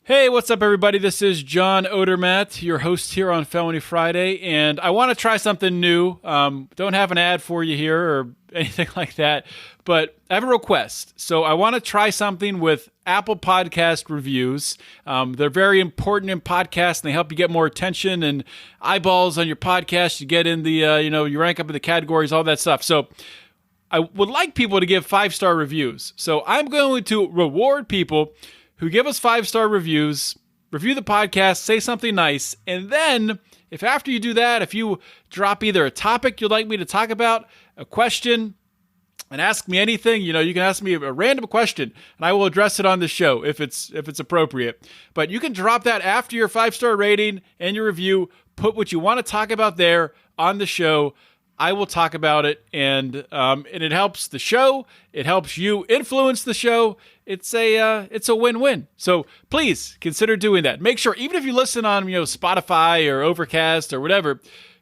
Hey, what's up, everybody? This is John Odermatt, your host here on Felony Friday, and I want to try something new. Don't have an ad for you here or anything like that, but I have a request. So I want to try something with Apple Podcast reviews. They're very important in podcasts, and they help you get more attention and eyeballs on your podcast. You get in the, you rank up in the categories, all that stuff. So I would like people to give 5-star reviews. So I'm going to reward people who give us 5-star reviews, review the podcast, say something nice, and then if after you do that, if you drop either a topic you'd like me to talk about, a question, and ask me anything, you can ask me a random question, and I will address it on the show if it's appropriate. But you can drop that after your 5-star rating and your review, put what you want to talk about there on the show. I will talk about it, and it helps the show. It helps you influence the show. It's a win-win. So please consider doing that. Make sure, even if you listen on Spotify or Overcast or whatever,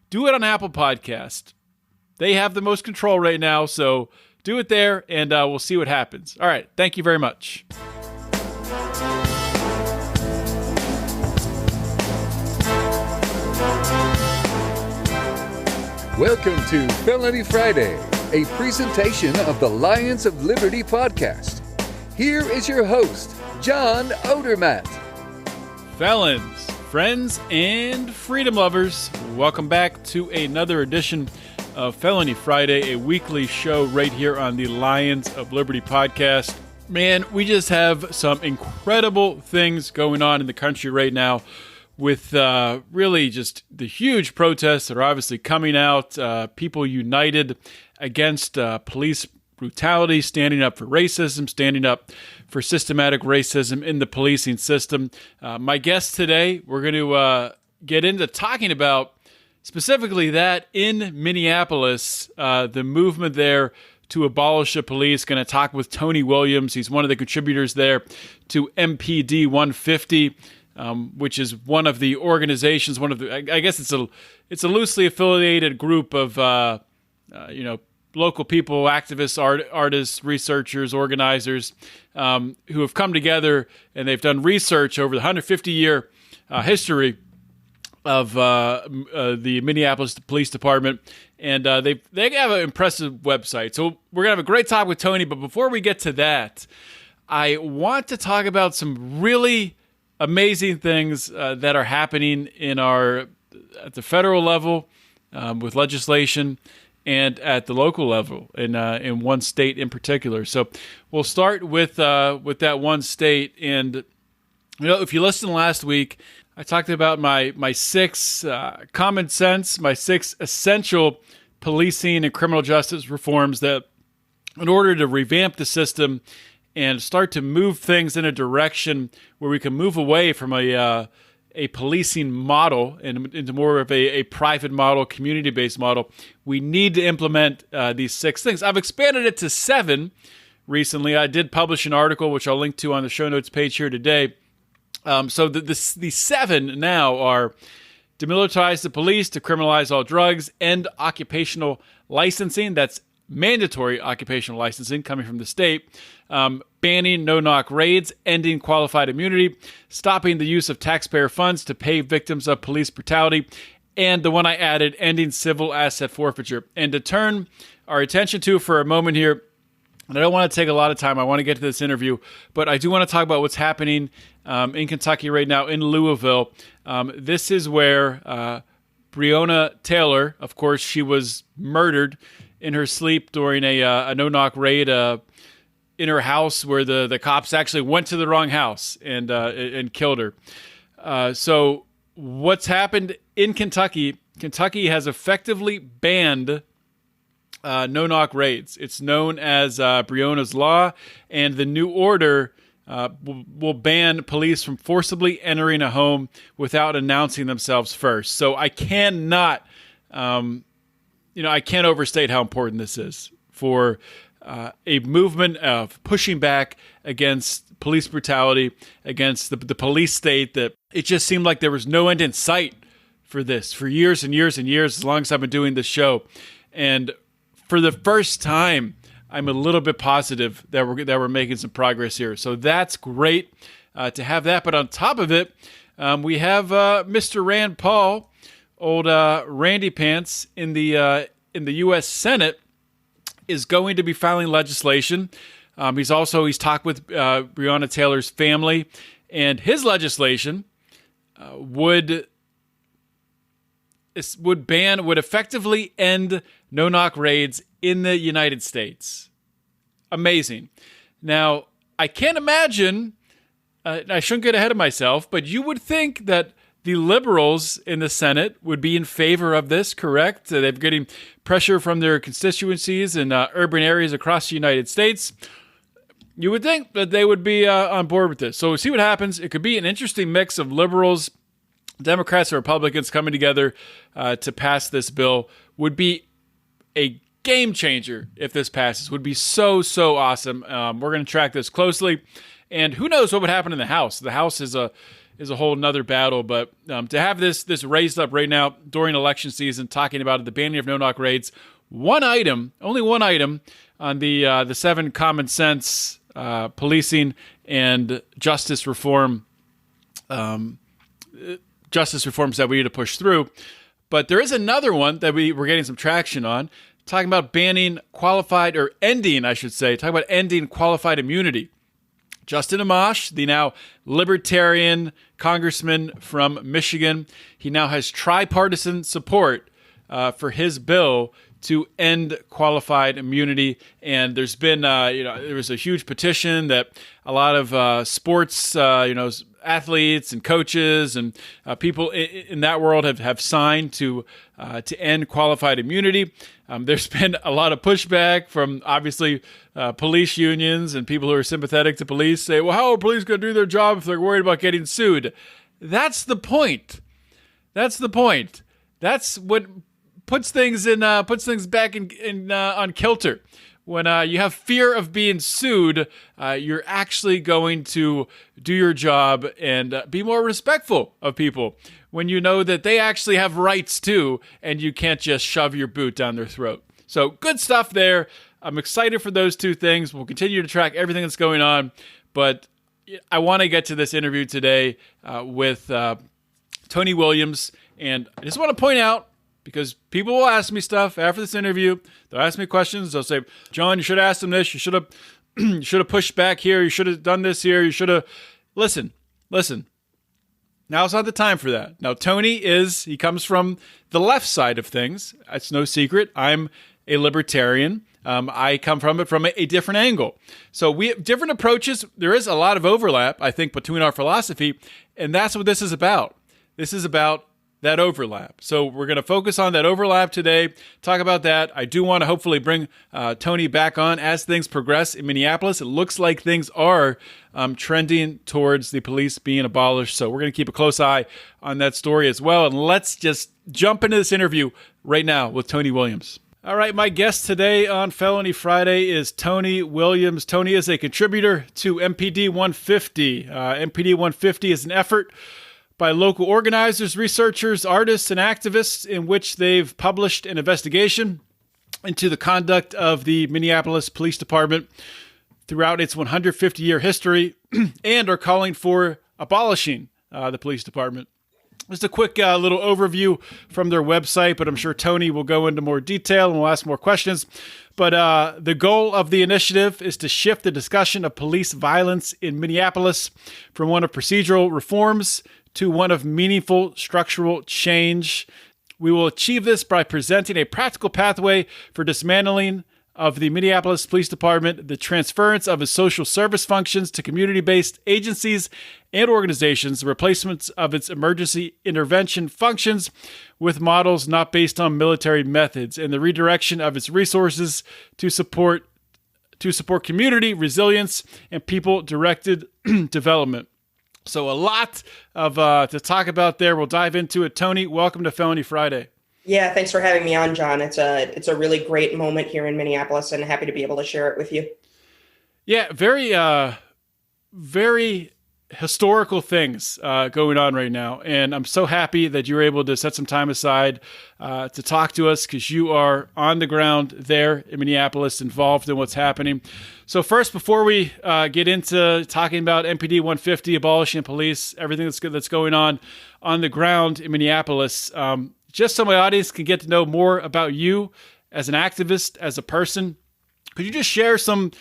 do it on Apple Podcast. They have the most control right now, so do it there, and we'll see what happens. All right, thank you very much. Welcome to Felony Friday, a presentation of the Lions of Liberty podcast. Here is your host, John Odermatt. Felons, friends, and freedom lovers, welcome back to another edition of Felony Friday, a weekly show right here on the Lions of Liberty podcast. Man, we just have some incredible things going on in the country right now, with really just the huge protests that are obviously coming out, people united against police brutality, standing up for racism, standing up for systematic racism in the policing system. My guest today, we're going to get into talking about specifically that in Minneapolis, the movement there to abolish the police. Going to talk with Tony Williams. He's one of the contributors there to MPD150. Which is one of the organizations, I guess it's a loosely affiliated group of, local people, activists, artists, researchers, organizers, who have come together and they've done research over the 150-year history of the Minneapolis Police Department, and they have an impressive website. So we're gonna have a great talk with Tony, but before we get to that, I want to talk about some really amazing things that are happening at the federal level with legislation and at the local level in one state in particular. So we'll start with that one state. And if you listened last week, I talked about my 6 common sense, my 6 essential policing and criminal justice reforms that, in order to revamp the system and start to move things in a direction where we can move away from a policing model and into more of a private model, community-based model, we need to implement these 6 things. I've expanded it to 7 recently. I did publish an article, which I'll link to on the show notes page here today. So the 7 now are: demilitarize the police, decriminalize all drugs, end occupational licensing. That's mandatory occupational licensing coming from the state, banning no-knock raids, ending qualified immunity, stopping the use of taxpayer funds to pay victims of police brutality, and the one I added, ending civil asset forfeiture. And to turn our attention to for a moment here, and I don't want to take a lot of time, I want to get to this interview, but I do want to talk about what's happening in Kentucky right now, in Louisville. This is where Breonna Taylor, of course, she was murdered in her sleep during a no-knock raid in her house, where the cops actually went to the wrong house and killed her. So what's happened in Kentucky? Kentucky has effectively banned no-knock raids. It's known as Breonna's Law, and the new order will ban police from forcibly entering a home without announcing themselves first. So I cannot I can't overstate how important this is for a movement of pushing back against police brutality, against the police state, that it just seemed like there was no end in sight for this for years and years and years, as long as I've been doing this show. And for the first time, I'm a little bit positive that we're making some progress here. So that's great. to have that. But on top of it, we have Mr. Rand Paul, old Randy Pants in the U.S. Senate, is going to be filing legislation. He's talked with Breonna Taylor's family, and his legislation would effectively end no-knock raids in the United States. Amazing. Now, I can't imagine, I shouldn't get ahead of myself, but you would think that the liberals in the Senate would be in favor of this, correct? They're getting pressure from their constituencies in urban areas across the United States. You would think that they would be on board with this. So we'll see what happens. It could be an interesting mix of liberals, Democrats, and Republicans coming together to pass this bill. Would be a game changer if this passes. Would be so awesome. We're going to track this closely. And who knows what would happen in the House. The House is a whole nother battle. But to have this raised up right now during election season, talking about the banning of no-knock raids, only one item on the 7 common sense policing and justice reforms that we need to push through. But there is another one that we're getting some traction on, talking about ending qualified immunity. Justin Amash, the now libertarian congressman from Michigan, he now has tripartisan support for his bill to end qualified immunity. And there's been, there was a huge petition that a lot of sports, athletes and coaches and people in that world have signed to end qualified immunity. There's been a lot of pushback from obviously police unions and people who are sympathetic to police say, well, how are police going to do their job if they're worried about getting sued? That's the point. That's what puts things back in on kilter. When you have fear of being sued, you're actually going to do your job and be more respectful of people when you know that they actually have rights too, and you can't just shove your boot down their throat. So good stuff there. I'm excited for those two things. We'll continue to track everything that's going on, but I want to get to this interview today with Tony Williams, and I just want to point out, because people will ask me stuff after this interview. They'll ask me questions. They'll say, John, you should have asked him this. You should have pushed back here. You should have done this here. You should have... Listen. Now's not the time for that. Now, Tony he comes from the left side of things. It's no secret. I'm a libertarian. I come from it from a different angle. So we have different approaches. There is a lot of overlap, I think, between our philosophy, and that's what this is about. This is about that overlap. So we're going to focus on that overlap today, talk about that. I do want to hopefully bring Tony back on as things progress in Minneapolis. It looks like things are trending towards the police being abolished. So we're going to keep a close eye on that story as well. And let's just jump into this interview right now with Tony Williams. All right, my guest today on Felony Friday is Tony Williams. Tony is a contributor to MPD150. MPD150 is an effort by local organizers, researchers, artists, and activists in which they've published an investigation into the conduct of the Minneapolis Police Department throughout its 150-year history and are calling for abolishing the police department. Just a quick little overview from their website, but I'm sure Tony will go into more detail and we'll ask more questions. But the goal of the initiative is to shift the discussion of police violence in Minneapolis from one of procedural reforms to one of meaningful structural change. We will achieve this by presenting a practical pathway for dismantling of the Minneapolis Police Department, the transference of its social service functions to community-based agencies and organizations, the replacement of its emergency intervention functions with models not based on military methods, and the redirection of its resources to support community resilience and people-directed development. So a lot of to talk about there. We'll dive into it. Tony, welcome to Felony Friday. Yeah, thanks for having me on, John. It's a really great moment here in Minneapolis, and happy to be able to share it with you. Yeah, very historical things going on right now. And I'm so happy that you're able to set some time aside to talk to us, because you are on the ground there in Minneapolis, involved in what's happening. So first, before we get into talking about MPD 150, abolishing police, everything that's going on the ground in Minneapolis, just so my audience can get to know more about you as an activist, as a person, could you just share some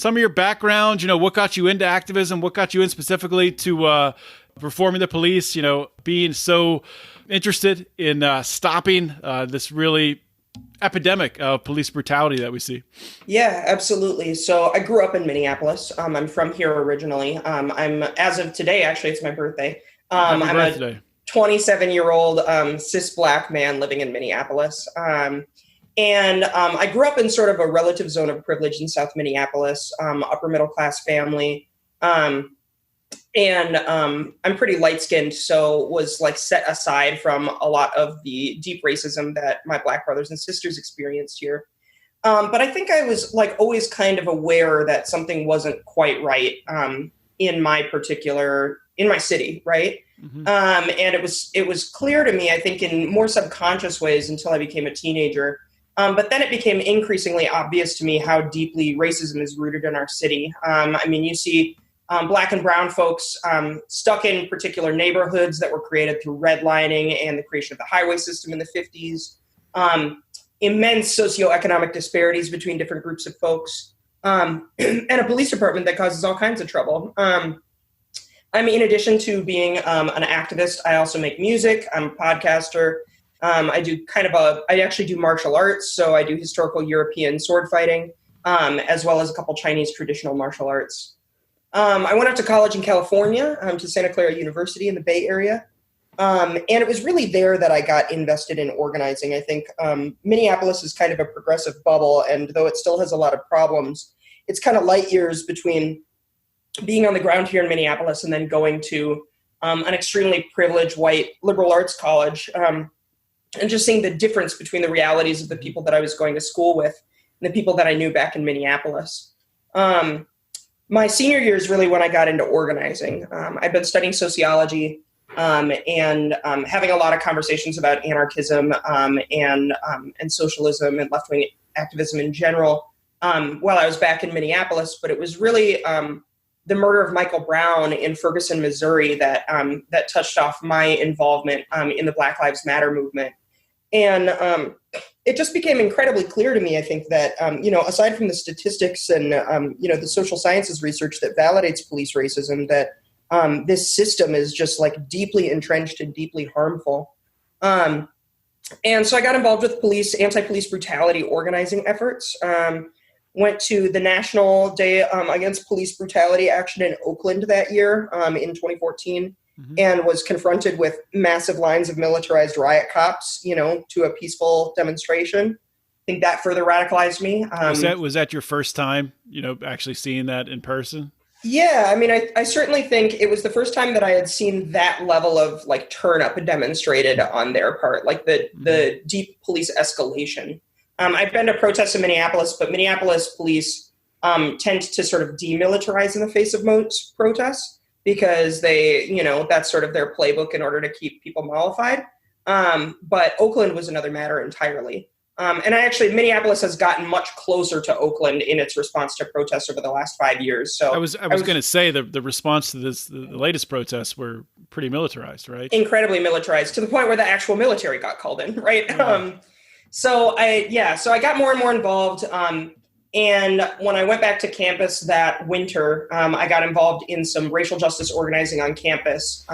of your background? What got you into activism? What got you in specifically to reforming the police? Being so interested in stopping this really epidemic of police brutality that we see. Yeah, absolutely. So I grew up in Minneapolis. I'm from here originally. I'm, as of today, actually, it's my birthday. Happy I'm birthday. a 27-year-old cis Black man living in Minneapolis. And I grew up in sort of a relative zone of privilege in South Minneapolis, upper middle class family. And I'm pretty light skinned, so was like set aside from a lot of the deep racism that my Black brothers and sisters experienced here. But I think I was like always kind of aware that something wasn't quite right in my city, right? Mm-hmm. And it was clear to me, I think, in more subconscious ways until I became a teenager. But then it became increasingly obvious to me how deeply racism is rooted in our city. You see Black and brown folks stuck in particular neighborhoods that were created through redlining and the creation of the highway system in the 50s. Immense socioeconomic disparities between different groups of folks, and a police department that causes all kinds of trouble. In addition to being an activist, I also make music. I'm a podcaster. I actually do martial arts. So I do historical European sword fighting, as well as a couple Chinese traditional martial arts. I went up to college in California, to Santa Clara University in the Bay Area. And it was really there that I got invested in organizing. I think Minneapolis is kind of a progressive bubble, and though it still has a lot of problems, it's kind of light years between being on the ground here in Minneapolis and then going to an extremely privileged white liberal arts college, and just seeing the difference between the realities of the people that I was going to school with and the people that I knew back in Minneapolis. My senior year is really when I got into organizing. I've been studying sociology and having a lot of conversations about anarchism and socialism and left-wing activism in general while I was back in Minneapolis. But it was really the murder of Michael Brown in Ferguson, Missouri, that touched off my involvement in the Black Lives Matter movement. And it just became incredibly clear to me, I think, that, aside from the statistics and, the social sciences research that validates police racism, that this system is just like deeply entrenched and deeply harmful. And so I got involved with anti-police brutality organizing efforts. Went to the National Day Against Police Brutality action in Oakland that year in 2014, mm-hmm. and was confronted with massive lines of militarized riot cops, to a peaceful demonstration. I think that further radicalized me. Was that your first time, actually seeing that in person? Yeah, I certainly think it was the first time that I had seen that level of like turn up demonstrated on their part, like the deep police escalation. I've been to protests in Minneapolis, but Minneapolis police tend to sort of demilitarize in the face of most protests because they, that's sort of their playbook in order to keep people mollified. But Oakland was another matter entirely. Minneapolis has gotten much closer to Oakland in its response to protests over the last 5 years. So I was going to say the response to the latest protests were pretty militarized, right? Incredibly militarized, to the point where the actual military got called in, right? Yeah. So I got more and more involved. And when I went back to campus that winter, I got involved in some racial justice organizing on campus.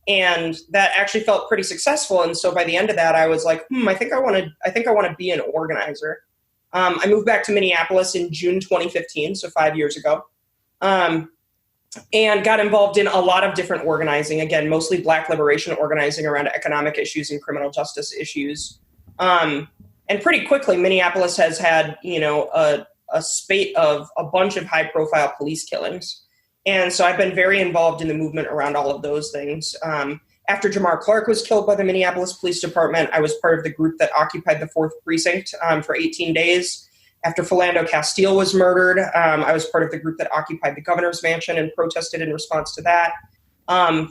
And that actually felt pretty successful. And so by the end of that, I was like, I think I want to be an organizer. I moved back to Minneapolis in June 2015, so 5 years ago, and got involved in a lot of different organizing, again, mostly Black liberation organizing around economic issues and criminal justice issues. And pretty quickly, Minneapolis has had, a spate of a bunch of high-profile police killings. And so I've been very involved in the movement around all of those things. After Jamar Clark was killed by the Minneapolis Police Department, I was part of the group that occupied the 4th Precinct for 18 days After Philando Castile was murdered, I was part of the group that occupied the governor's mansion and protested in response to that.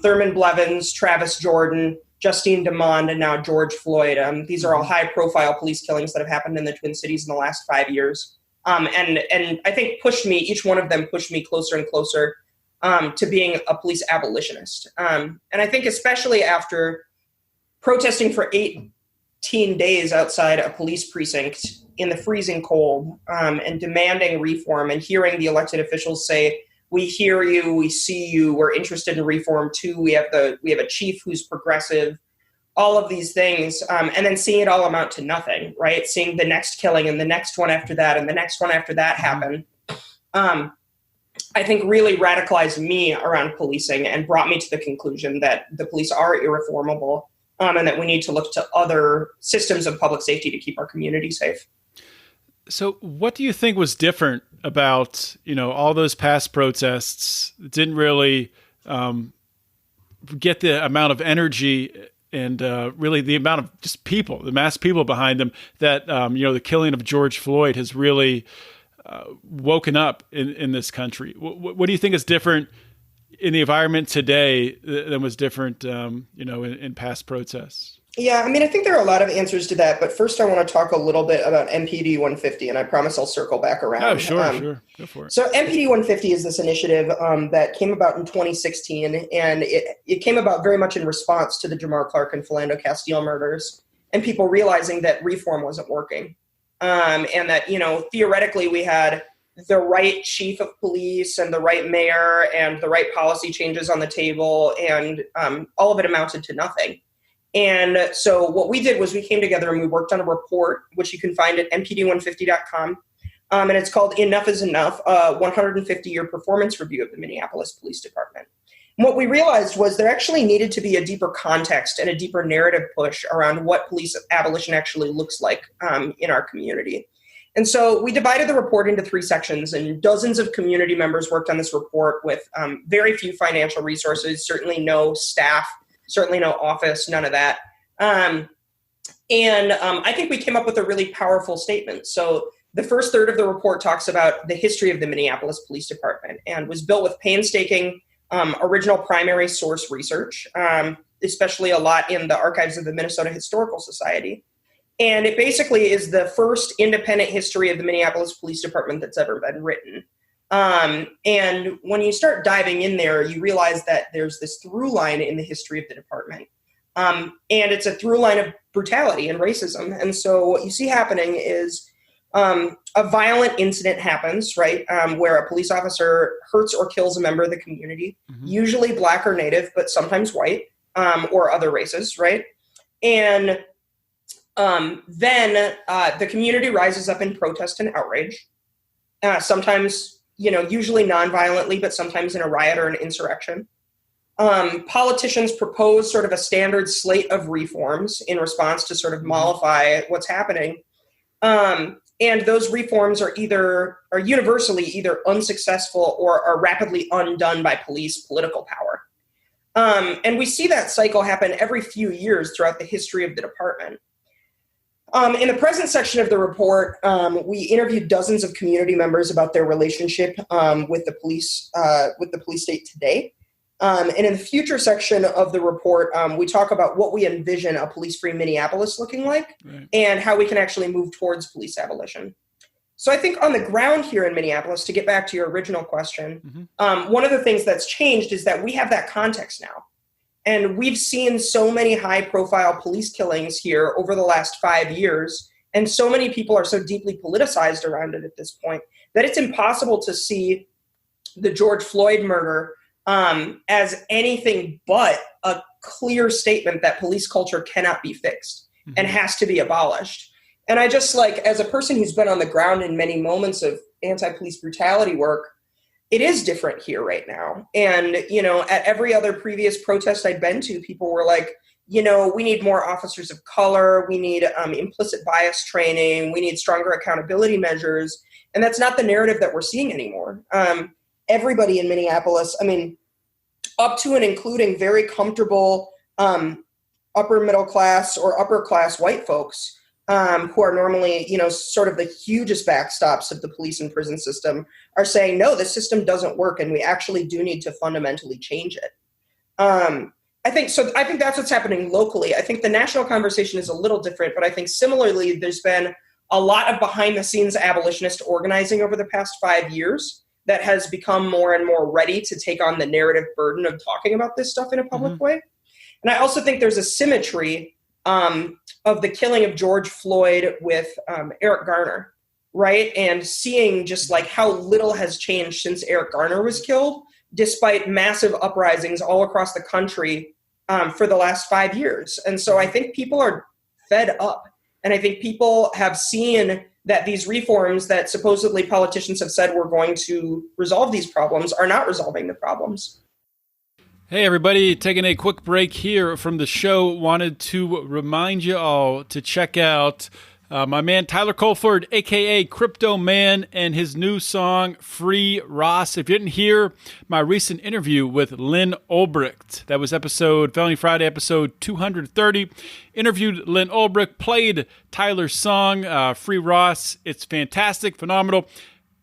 Thurman Blevins, Travis Jordan, Justine DeMond, and now George Floyd. These are all high-profile police killings that have happened in the Twin Cities in the last 5 years. And I think each one of them pushed me closer and closer to being a police abolitionist. And I think especially after protesting for 18 days outside a police precinct in the freezing cold, and demanding reform, and hearing the elected officials say, "We hear you, we see you, we're interested in reform too. We have a chief who's progressive," all of these things, and then seeing it all amount to nothing, right? Seeing the next killing and the next one after that and the next one after that happen, I think really radicalized me around policing and brought me to the conclusion that the police are irreformable, and that we need to look to other systems of public safety to keep our community safe. So what do you think was different about, all those past protests that didn't really get the amount of energy and really the amount of just people, the mass people behind them that, the killing of George Floyd has really woken up in this country? What do you think is different in the environment today than was different, in past protests? Yeah, I mean, I think there are a lot of answers to that, but first I want to talk a little bit about MPD 150, and I promise I'll circle back around. Oh, sure. Go for it. So MPD 150 is this initiative that came about in 2016, and it came about very much in response to the Jamar Clark and Philando Castile murders, and people realizing that reform wasn't working, and that, theoretically we had the right chief of police and the right mayor and the right policy changes on the table, and all of it amounted to nothing. And so what we did was we came together and we worked on a report, which you can find at MPD150.com. And it's called Enough is Enough, a 150-year performance review of the Minneapolis Police Department. And what we realized was there actually needed to be a deeper context and a deeper narrative push around what police abolition actually looks like in our community. And so we divided the report into 3 sections, and dozens of community members worked on this report with very few financial resources, certainly no staff, certainly no office, none of that. I think we came up with a really powerful statement. So the first third of the report talks about the history of the Minneapolis Police Department and was built with painstaking original primary source research, especially a lot in the archives of the Minnesota Historical Society. And it basically is the first independent history of the Minneapolis Police Department that's ever been written. And when you start diving in there, you realize that there's this through line in the history of the department. And it's a through line of brutality and racism. And so what you see happening is a violent incident happens, right, where a police officer hurts or kills a member of the community, usually Black or Native, but sometimes white or other races, right? And then the community rises up in protest and outrage, sometimes usually non-violently, but sometimes in a riot or an insurrection. Politicians propose sort of a standard slate of reforms in response to sort of mollify what's happening. And those reforms are universally either unsuccessful or are rapidly undone by police political power. And we see that cycle happen every few years throughout the history of the department. In the present section of the report, we interviewed dozens of community members about their relationship with the police state today. And in the future section of the report, we talk about what we envision a police-free Minneapolis looking like, right, and how we can actually move towards police abolition. So I think on the ground here in Minneapolis, to get back to your original question, one of the things that's changed is that we have that context now. And we've seen so many high-profile police killings here over the last 5 years, and so many people are so deeply politicized around it at this point that it's impossible to see the George Floyd murder as anything but a clear statement that police culture cannot be fixed and has to be abolished. And I just, as a person who's been on the ground in many moments of anti-police brutality work, it is different here right now. And, at every other previous protest I'd been to, people were like, we need more officers of color. We need implicit bias training. We need stronger accountability measures. And that's not the narrative that we're seeing anymore. Everybody in Minneapolis, up to and including very comfortable upper middle class or upper class white folks who are normally, sort of the hugest backstops of the police and prison system, are saying, no, the system doesn't work and we actually do need to fundamentally change it. I think that's what's happening locally. I think the national conversation is a little different, but I think similarly, there's been a lot of behind the scenes abolitionist organizing over the past 5 years that has become more and more ready to take on the narrative burden of talking about this stuff in a public way. And I also think there's a symmetry of the killing of George Floyd with Eric Garner, right? And seeing just like how little has changed since Eric Garner was killed, despite massive uprisings all across the country for the last 5 years. And so I think people are fed up. And I think people have seen that these reforms that supposedly politicians have said we're going to resolve these problems are not resolving the problems. Hey everybody, taking a quick break here from the show. Wanted to remind you all to check out my man Tyler Colford, aka Crypto Man, and his new song Free Ross. If you didn't hear my recent interview with Lynn Ulbricht, that was Felony Friday episode 230. Interviewed Lynn Ulbricht, played Tyler's song Free Ross. It's fantastic, phenomenal.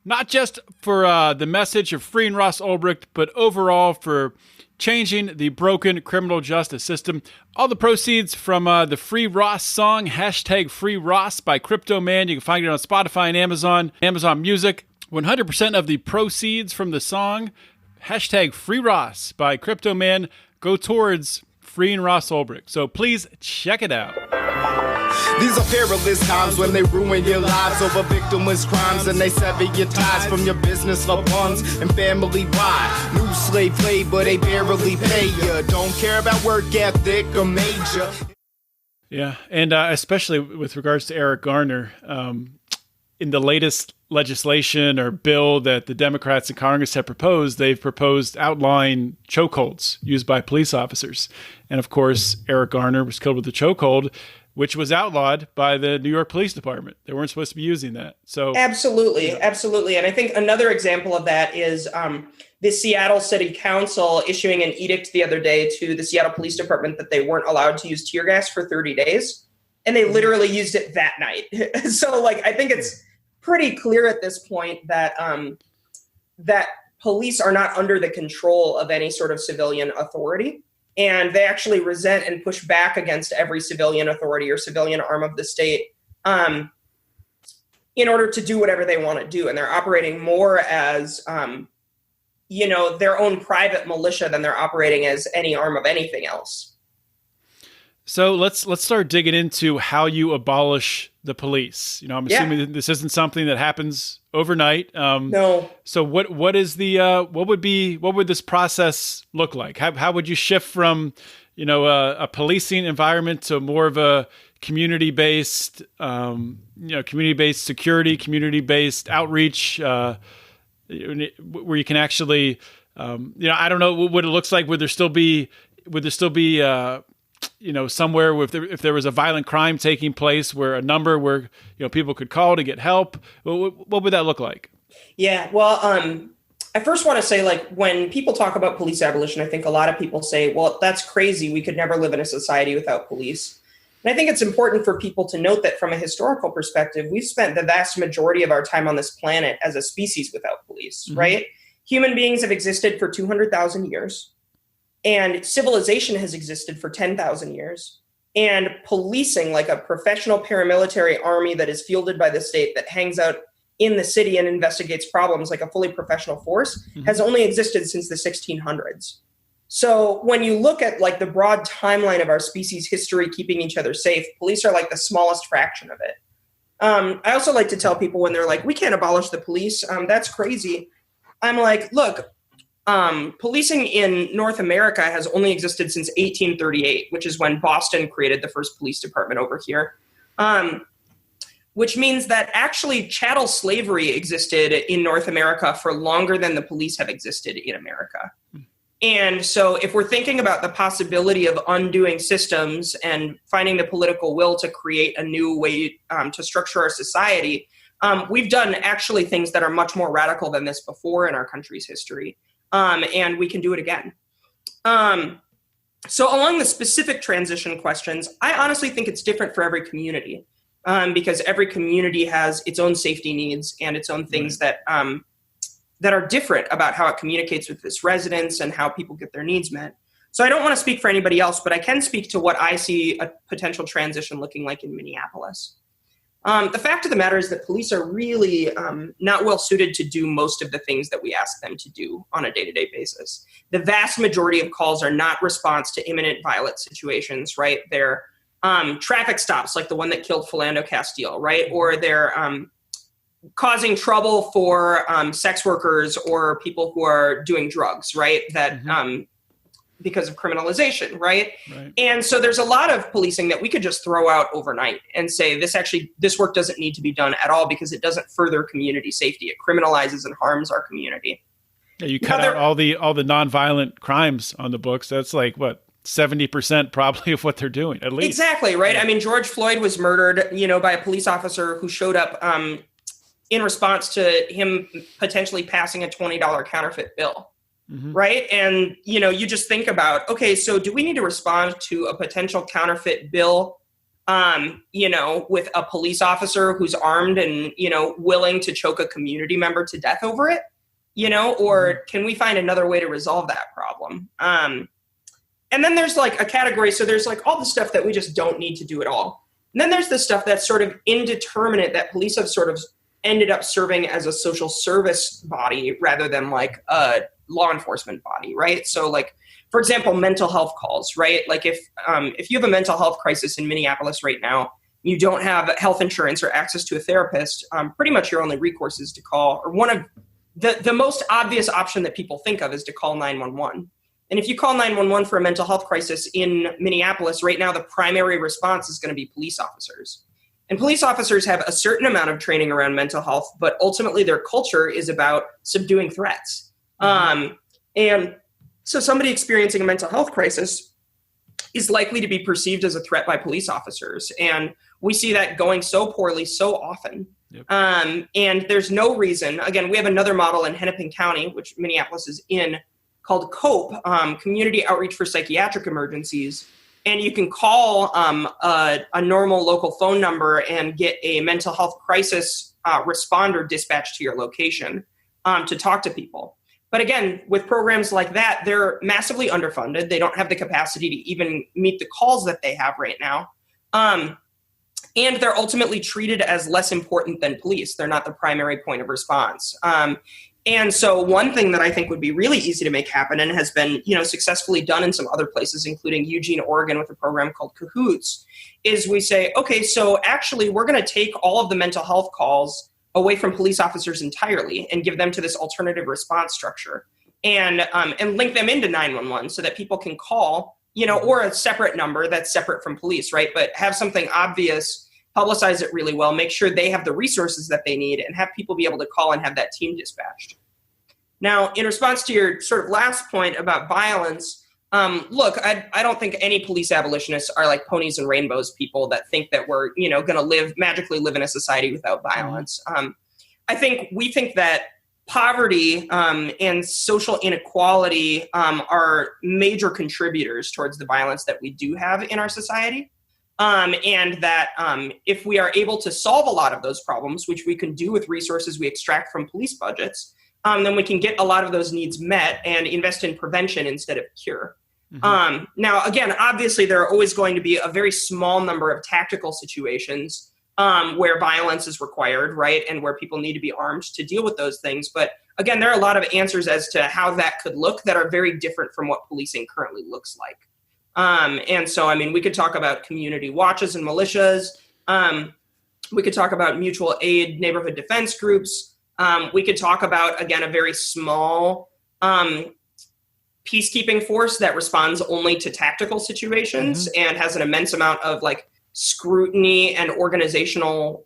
Not just for the message of freeing Ross Ulbricht, but overall for changing the broken criminal justice system. All the proceeds from the Free Ross song, hashtag Free Ross by Crypto Man. You can find it on Spotify and Amazon Music. 100% of the proceeds from the song, hashtag Free Ross by Crypto Man, go towards freeing Ross Ulbricht. So please check it out. These are perilous times when they ruin your lives over victimless crimes, and they sever your ties from your business, loved ones, and family. Why? New slave labor, they barely pay you. Don't care about work ethic or major. Yeah, and especially with regards to Eric Garner, in the latest legislation or bill that the Democrats in Congress have proposed, they've proposed outlawing chokeholds used by police officers. And of course, Eric Garner was killed with a chokehold, which was outlawed by the New York Police Department. They weren't supposed to be using that. So absolutely. And I think another example of that is the Seattle City Council issuing an edict the other day to the Seattle Police Department that they weren't allowed to use tear gas for 30 days. And they literally used it that night. So I think it's pretty clear at this point that that police are not under the control of any sort of civilian authority. And they actually resent and push back against every civilian authority or civilian arm of the state in order to do whatever they want to do. And they're operating more as, their own private militia than they're operating as any arm of anything else. So let's start digging into how you abolish the police. I'm assuming that this isn't something that happens overnight. No. So what would this process look like? How would you shift from, a policing environment to more of a community-based, community-based security, community-based outreach, where you can actually, I don't know what it looks like. Would there still be somewhere if there was a violent crime taking place, where a number where people could call to get help? What would that look like? Yeah, well, I first want to say, when people talk about police abolition, I think a lot of people say, well, that's crazy. We could never live in a society without police. And I think it's important for people to note that from a historical perspective, we've spent the vast majority of our time on this planet as a species without police, right? Human beings have existed for 200,000 years. And civilization has existed for 10,000 years. And policing, like a professional paramilitary army that is fielded by the state that hangs out in the city and investigates problems like a fully professional force, has only existed since the 1600s. So when you look at the broad timeline of our species history, keeping each other safe, police are the smallest fraction of it. I also like to tell people when they're like, we can't abolish the police, that's crazy. I'm like, look, policing in North America has only existed since 1838, which is when Boston created the first police department over here. Which means that actually chattel slavery existed in North America for longer than the police have existed in America. And so if we're thinking about the possibility of undoing systems and finding the political will to create a new way to structure our society, we've done actually things that are much more radical than this before in our country's history. And we can do it again. So along the specific transition questions, I honestly think it's different for every community. because every community has its own safety needs and its own things that are different about how it communicates with its residents and how people get their needs met. So I don't want to speak for anybody else, but I can speak to what I see a potential transition looking like in Minneapolis. The fact of the matter is that police are really not well suited to do most of the things that we ask them to do on a day-to-day basis. The vast majority of calls are not response to imminent violent situations, right? They're traffic stops like the one that killed Philando Castile, right? Or they're causing trouble for sex workers or people who are doing drugs, right? That because of criminalization, right? And so there's a lot of policing that we could just throw out overnight and say this work doesn't need to be done at all because it doesn't further community safety. It criminalizes and harms our community. Yeah, you cut out all the nonviolent crimes on the books. That's like what, 70% probably of what they're doing, at least. Exactly, right? I mean, George Floyd was murdered, by a police officer who showed up in response to him potentially passing a $20 counterfeit bill. Right. And, you just think about, okay, so do we need to respond to a potential counterfeit bill, with a police officer who's armed and, willing to choke a community member to death over it, or can we find another way to resolve that problem? And then there's like a category. So there's like all the stuff that we just don't need to do at all. And then there's the stuff that's sort of indeterminate that police have sort of ended up serving as a social service body rather than like a law enforcement body, right? So like, for example, mental health calls, right? Like if you have a mental health crisis in Minneapolis right now, you don't have health insurance or access to a therapist, pretty much your only recourse is to call, or one of the most obvious option that people think of is to call 911. And if you call 911 for a mental health crisis in Minneapolis right now, the primary response is going to be police officers. And police officers have a certain amount of training around mental health, but ultimately their culture is about subduing threats. And so somebody experiencing a mental health crisis is likely to be perceived as a threat by police officers. And we see that going so poorly so often. Yep. And there's no reason, again, we have another model in Hennepin County, which Minneapolis is in, called COPE, Community Outreach for Psychiatric Emergencies. And you can call a normal local phone number and get a mental health crisis responder dispatched to your location to talk to people. But again, with programs like that, they're massively underfunded. They don't have the capacity to even meet the calls that they have right now. And they're ultimately treated as less important than police. They're not the primary point of response. And so one thing that I think would be really easy to make happen and has been, successfully done in some other places, including Eugene, Oregon, with a program called Chokeholds, is we say, okay, so actually we're going to take all of the mental health calls away from police officers entirely and give them to this alternative response structure and link them into 911 so that people can call, or a separate number that's separate from police, right? But have something obvious, publicize it really well, make sure they have the resources that they need, and have people be able to call and have that team dispatched. Now, in response to your sort of last point about violence, look, I don't think any police abolitionists are like ponies and rainbows people that think that we're, going to magically live in a society without violence. We think that poverty and social inequality are major contributors towards the violence that we do have in our society. And that if we are able to solve a lot of those problems, which we can do with resources we extract from police budgets, then we can get a lot of those needs met and invest in prevention instead of cure. Now, again, obviously, there are always going to be a very small number of tactical situations where violence is required, right, and where people need to be armed to deal with those things. But again, there are a lot of answers as to how that could look that are very different from what policing currently looks like. And so, we could talk about community watches and militias. We could talk about mutual aid neighborhood defense groups. We could talk about, again, a very small peacekeeping force that responds only to tactical situations and has an immense amount of scrutiny and organizational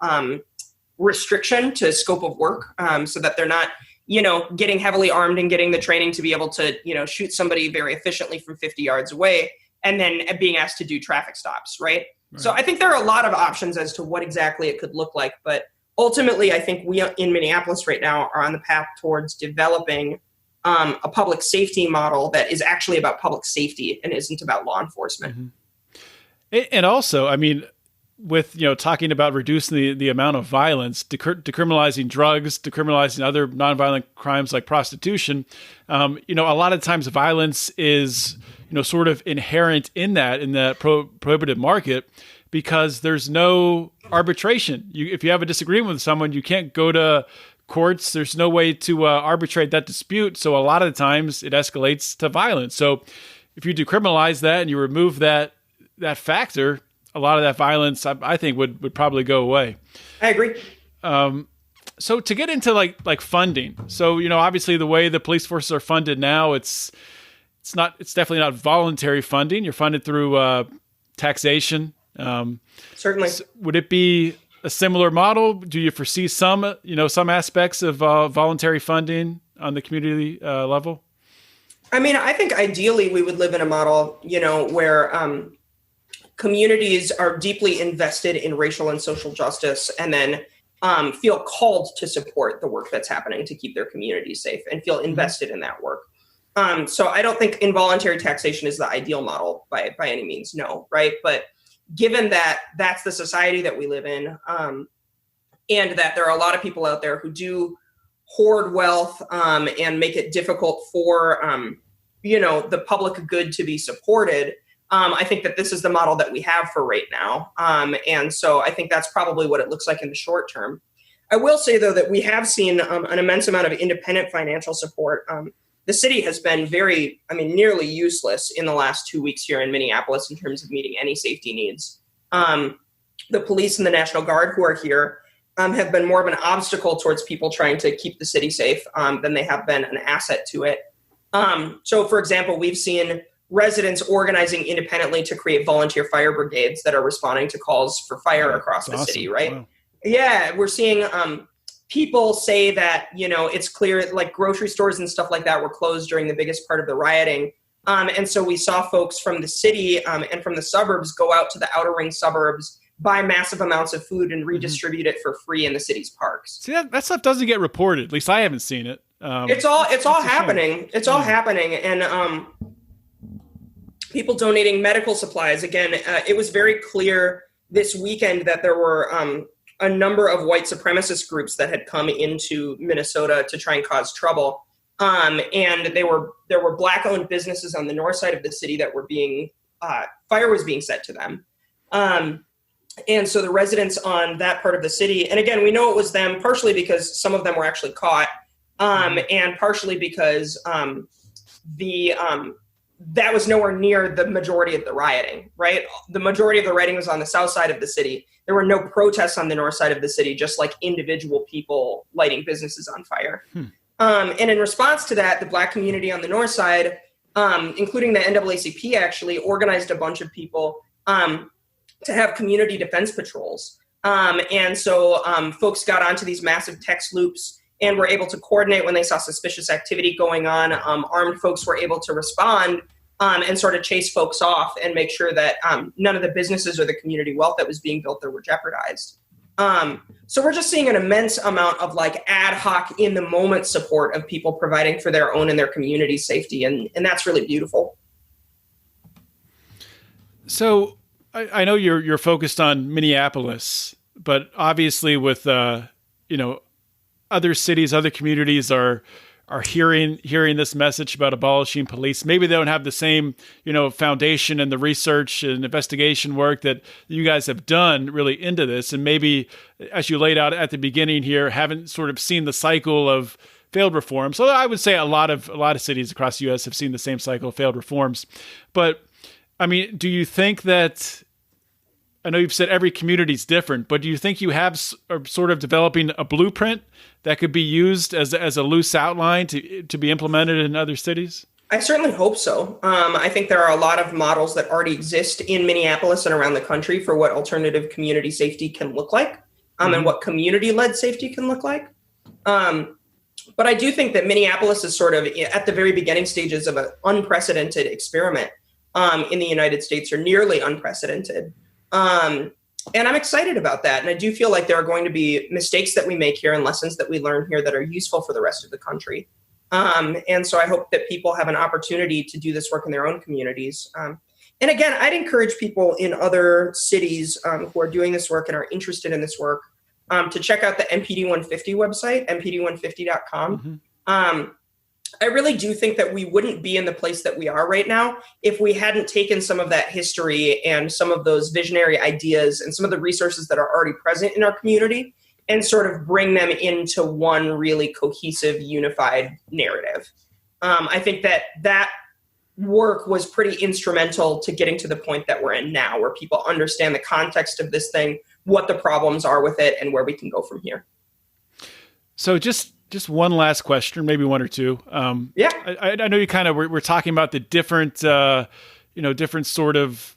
restriction to scope of work so that they're not, getting heavily armed and getting the training to be able to, shoot somebody very efficiently from 50 yards away and then being asked to do traffic stops, right? So I think there are a lot of options as to what exactly it could look like. But ultimately, I think we in Minneapolis right now are on the path towards developing a public safety model that is actually about public safety and isn't about law enforcement. And also, with, talking about reducing the amount of violence, decriminalizing drugs, decriminalizing other nonviolent crimes like prostitution, a lot of times violence is, sort of inherent in the prohibited market, because there's no arbitration. If you have a disagreement with someone, you can't go to courts. There's no way to arbitrate that dispute. So a lot of the times it escalates to violence. So if you decriminalize that and you remove that factor, a lot of that violence, I think, would probably go away. I agree. So to get into like funding, so obviously the way the police forces are funded now, it's definitely not voluntary funding. You're funded through taxation. Certainly. Would it be a similar model? Do you foresee some aspects of voluntary funding on the community level? I mean, I think ideally we would live in a model, where communities are deeply invested in racial and social justice, and then feel called to support the work that's happening to keep their communities safe and feel invested in that work. So I don't think involuntary taxation is the ideal model by any means, no, right? But given that that's the society that we live in, and that there are a lot of people out there who do hoard wealth and make it difficult for the public good to be supported, I think that this is the model that we have for right now. And so I think that's probably what it looks like in the short term. I will say, though, that we have seen an immense amount of independent financial support. The city has been nearly useless in the last 2 weeks here in Minneapolis in terms of meeting any safety needs. The police and the National Guard who are here have been more of an obstacle towards people trying to keep the city safe than they have been an asset to it. So, for example, we've seen residents organizing independently to create volunteer fire brigades that are responding to calls for fire across the city, right? Wow. Yeah, we're seeing people say that, it's clear, like grocery stores and stuff like that were closed during the biggest part of the rioting. And so we saw folks from the city and from the suburbs go out to the outer ring suburbs, buy massive amounts of food and redistribute it for free in the city's parks. See, that stuff doesn't get reported. At least I haven't seen it. It's all happening. It's all happening. And people donating medical supplies. Again, it was very clear this weekend that there were a number of white supremacist groups that had come into Minnesota to try and cause trouble. And there were Black-owned businesses on the north side of the city that were fire was being set to them. And so the residents on that part of the city, and again, we know it was them partially because some of them were actually caught, and partially because that was nowhere near the majority of the rioting, right? The majority of the rioting was on the south side of the city. There were no protests on the north side of the city, just like individual people lighting businesses on fire. And in response to that, the Black community on the north side, including the NAACP, actually organized a bunch of people to have community defense patrols. And so folks got onto these massive text loops and were able to coordinate when they saw suspicious activity going on. Armed folks were able to respond and sort of chase folks off and make sure that none of the businesses or the community wealth that was being built there were jeopardized. So we're just seeing an immense amount of like ad hoc in the moment support of people providing for their own and their community safety. And that's really beautiful. So I know you're focused on Minneapolis, but obviously with, other cities, other communities are hearing this message about abolishing police. Maybe they don't have the same, foundation and the research and investigation work that you guys have done really into this. And maybe, as you laid out at the beginning here, haven't sort of seen the cycle of failed reform. So I would say a lot of cities across the U.S. have seen the same cycle of failed reforms. But I mean, do you think that, I know you've said every community is different, but do you think you have sort of developing a blueprint that could be used as a loose outline to be implemented in other cities? I certainly hope so. I think there are a lot of models that already exist in Minneapolis and around the country for what alternative community safety can look like, and what community-led safety can look like. But I do think that Minneapolis is sort of at the very beginning stages of an unprecedented experiment in the United States, or nearly unprecedented. And I'm excited about that. And I do feel like there are going to be mistakes that we make here and lessons that we learn here that are useful for the rest of the country. And so I hope that people have an opportunity to do this work in their own communities. And again, I'd encourage people in other cities who are doing this work and are interested in this work to check out the MPD150 website, mpd150.com. I really do think that we wouldn't be in the place that we are right now if we hadn't taken some of that history and some of those visionary ideas and some of the resources that are already present in our community and sort of bring them into one really cohesive, unified narrative. I think that work was pretty instrumental to getting to the point that we're in now, where people understand the context of this thing, what the problems are with it, and where we can go from here. So just one last question, maybe one or two. Yeah. I know you kind of we're talking about the different, different sort of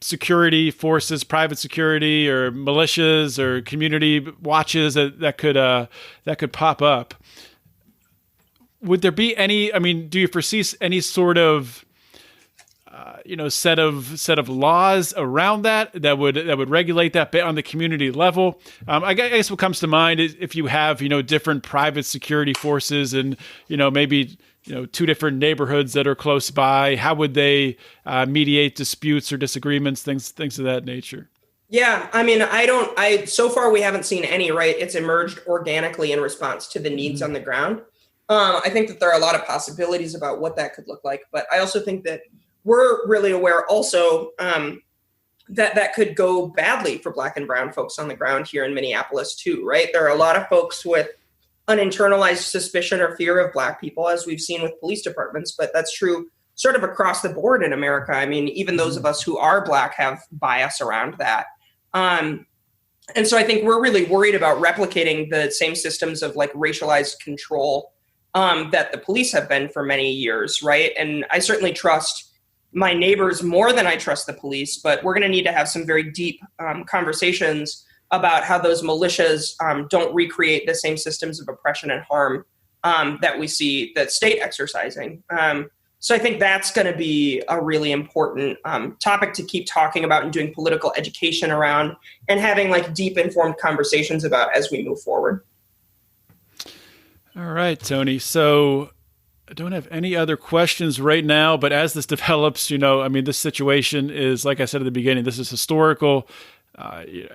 security forces, private security or militias or community watches that could pop up. Would there be any? I mean, do you foresee any sort of set of laws around that would regulate that bit on the community level? I guess what comes to mind is if you have different private security forces and maybe two different neighborhoods that are close by, how would they mediate disputes or disagreements, things of that nature? Yeah, I mean, so far we haven't seen any, right? It's emerged organically in response to the needs on the ground. I think that there are a lot of possibilities about what that could look like, but I also think that we're really aware also that could go badly for Black and brown folks on the ground here in Minneapolis too, right? There are a lot of folks with an internalized suspicion or fear of Black people, as we've seen with police departments, but that's true sort of across the board in America. I mean, even those of us who are Black have bias around that. And so I think we're really worried about replicating the same systems of like racialized control that the police have been for many years, right? And I certainly trust my neighbors more than I trust the police, but we're going to need to have some very deep conversations about how those militias don't recreate the same systems of oppression and harm that we see the state exercising. So I think that's going to be a really important topic to keep talking about and doing political education around and having like deep informed conversations about as we move forward. All right, Tony. So I don't have any other questions right now, but as this develops, this situation is, like I said at the beginning, this is historical.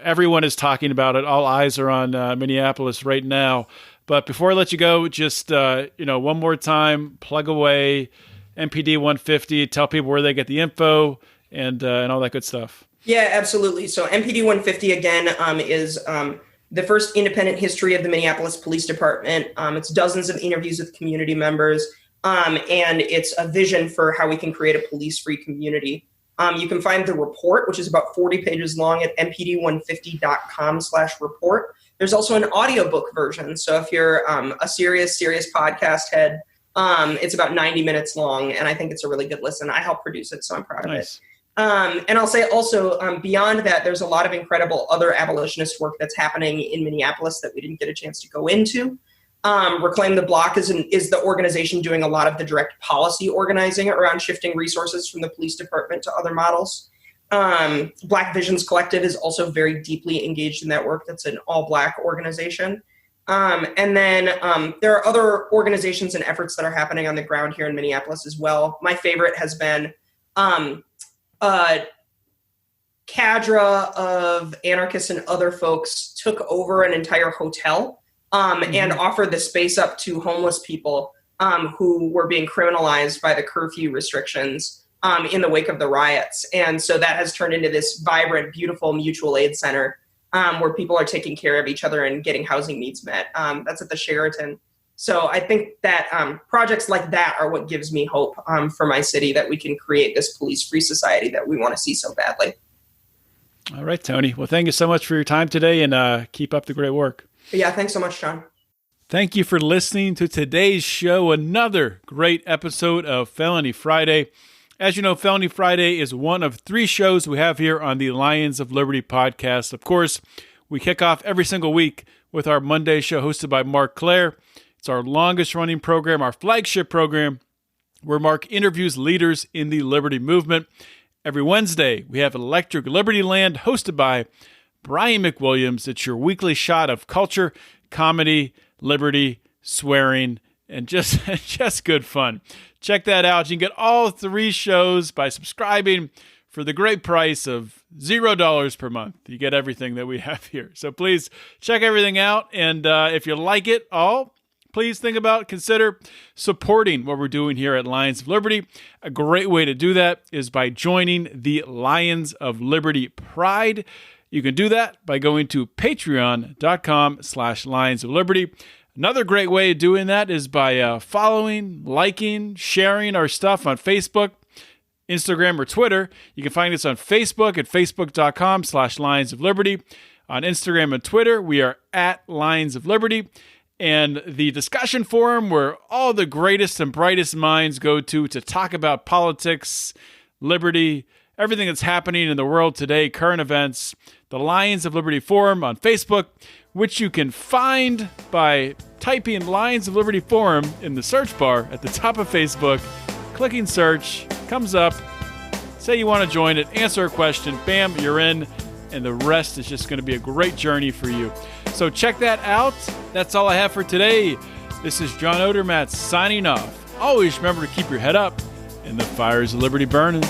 Everyone is talking about it. All eyes are on Minneapolis right now. But before I let you go, just, one more time, plug away MPD150, tell people where they get the info and all that good stuff. Yeah, absolutely. So MPD150, again, is the first independent history of the Minneapolis Police Department. It's dozens of interviews with community members, and it's a vision for how we can create a police-free community. You can find the report, which is about 40 pages long, at mpd150.com/report. There's also an audiobook version. So if you're a serious podcast head, it's about 90 minutes long, and I think it's a really good listen. I helped produce it, so I'm proud of it. And I'll say also, beyond that, there's a lot of incredible other abolitionist work that's happening in Minneapolis that we didn't get a chance to go into. Reclaim the Block is the organization doing a lot of the direct policy organizing around shifting resources from the police department to other models. Black Visions Collective is also very deeply engaged in that work. That's an all-Black organization. And then there are other organizations and efforts that are happening on the ground here in Minneapolis as well. My favorite has been cadre of anarchists and other folks took over an entire hotel and offered the space up to homeless people who were being criminalized by the curfew restrictions in the wake of the riots. And so that has turned into this vibrant, beautiful mutual aid center where people are taking care of each other and getting housing needs met. That's at the Sheraton. So I think that projects like that are what gives me hope for my city, that we can create this police-free society that we want to see so badly. All right, Tony. Well, thank you so much for your time today, and keep up the great work. Yeah, thanks so much, John. Thank you for listening to today's show, another great episode of Felony Friday. As you know, Felony Friday is one of 3 shows we have here on the Lions of Liberty podcast. Of course, we kick off every single week with our Monday show hosted by Mark Claire. It's our longest running program, our flagship program, where Mark interviews leaders in the Liberty movement. Every Wednesday, we have Electric Liberty Land hosted by Brian McWilliams. It's your weekly shot of culture, comedy, liberty, swearing, and just good fun. Check that out. You can get all 3 shows by subscribing for the great price of $0 per month. You get everything that we have here. So please check everything out. And if you like it all, please consider supporting what we're doing here at Lions of Liberty. A great way to do that is by joining the Lions of Liberty Pride. You can do that by going to patreon.com/Lions of Liberty. Another great way of doing that is by following, liking, sharing our stuff on Facebook, Instagram, or Twitter. You can find us on Facebook at facebook.com/Lions of Liberty. On Instagram and Twitter, we are at Lions of Liberty. And the discussion forum where all the greatest and brightest minds go to talk about politics, liberty, everything that's happening in the world today, current events, the Lions of Liberty Forum on Facebook, which you can find by typing Lions of Liberty Forum in the search bar at the top of Facebook, clicking search, comes up, say you want to join it, answer a question, bam, you're in, and the rest is just going to be a great journey for you. So check that out. That's all I have for today. This is John Odermatt signing off. Always remember to keep your head up and the fires of liberty burning.